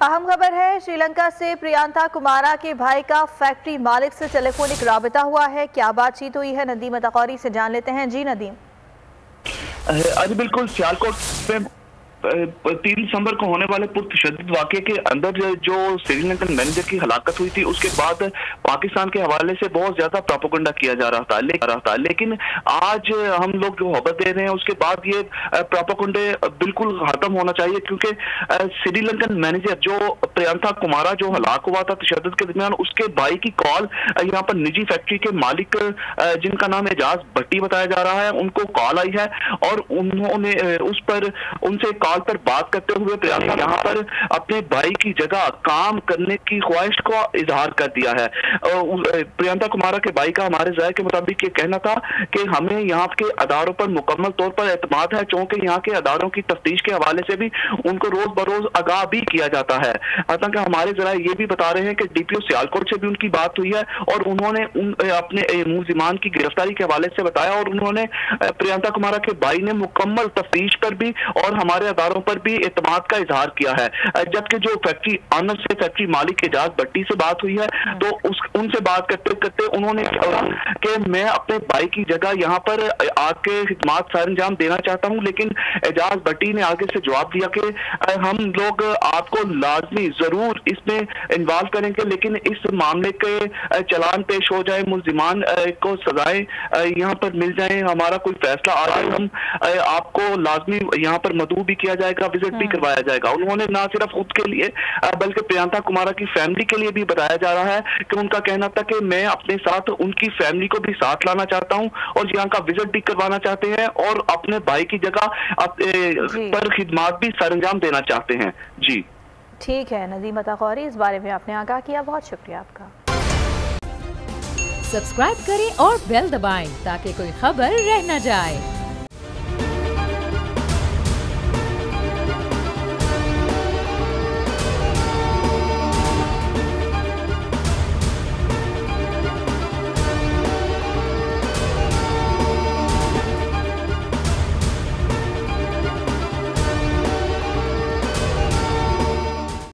अहम खबर है, श्रीलंका से प्रियंका कुमारा के भाई का फैक्ट्री मालिक से टेलीफोनिक राबिता हुआ है। क्या बातचीत हुई है, नदीम अताकौरी से जान लेते हैं। जी नदीम। आज बिल्कुल सियालकोट में 3 दिसंबर को होने वाले पुरतशद्दुद वाक़े के अंदर जो श्रीलंकन मैनेजर की हलाकत हुई थी, उसके बाद पाकिस्तान के हवाले से बहुत ज्यादा प्रोपेगेंडा किया जा रहा था। लेकिन आज हम लोग जो खबर दे रहे हैं उसके बाद ये प्रोपेगेंडे बिल्कुल खत्म होना चाहिए, क्योंकि श्रीलंकन मैनेजर जो प्रियंका कुमारा जो हलाक हुआ था तशद्दुद के दरमियान, उसके भाई की कॉल यहाँ पर निजी फैक्ट्री के मालिक जिनका नाम एजाज भट्टी बताया जा रहा है, उनको कॉल आई है और उन्होंने उस पर उनसे कॉल पर बात करते हुए प्रियंका यहाँ पर अपने भाई की जगह काम करने की ख्वाहिश को इजहार कर दिया है। प्रियंका कुमारा के भाई का हमारे ज़ाहिर के मुताबिक ये कहना था कि हमें यहाँ के अदारों पर मुकम्मल तौर पर एतमाद है, क्योंकि यहाँ के अदारों की तफ्तीश के हवाले से भी उनको रोज बरोज आगाह भी किया जाता है। हालांकि हमारे जरा ये भी बता रहे हैं कि डीपीओ सियालकोट से भी उनकी बात हुई है और उन्होंने अपने मुलजिमान की गिरफ्तारी के हवाले से बताया और उन्होंने प्रियंका कुमारा के भाई ने मुकम्मल तफ्तीश पर भी और हमारे अदारों पर भी एतमाद का इजहार किया है। जबकि जो फैक्ट्री ऑनर से फैक्ट्री मालिक एजाज भट्टी से बात हुई है, तो उनसे बात करते करते उन्होंने कि मैं अपने भाई की जगह यहाँ पर आके खिदमत सर अंजाम देना चाहता हूँ, लेकिन एजाज भट्टी ने आगे से जवाब दिया कि हम लोग आपको लाजमी जरूर इसमें इन्वॉल्व करेंगे, लेकिन इस मामले के चलान पेश हो जाए, मुलजिमान को सजाएं यहाँ पर मिल जाए, हमारा कोई फैसला आ जाए, हम आपको लाजमी यहाँ पर मदऊ भी किया जाएगा, विजिट भी करवाया जाएगा। उन्होंने ना सिर्फ खुद के लिए बल्कि प्रियंका कुमारा की फैमिली के लिए भी बताया जा रहा है कि उनका कहना था कि मैं अपने साथ उनकी फैमिली को भी साथ लाना चाहता हूं और यहाँ का विजिट भी करवाना चाहते हैं और अपने भाई की जगह पर खिदमत भी सरंजाम देना चाहते हैं। जी ठीक है नदीम अताकौरी, इस बारे में आपने आगाह किया, बहुत शुक्रिया आपका। सब्सक्राइब करें और बेल दबाएं ताकि कोई खबर रह न जाए।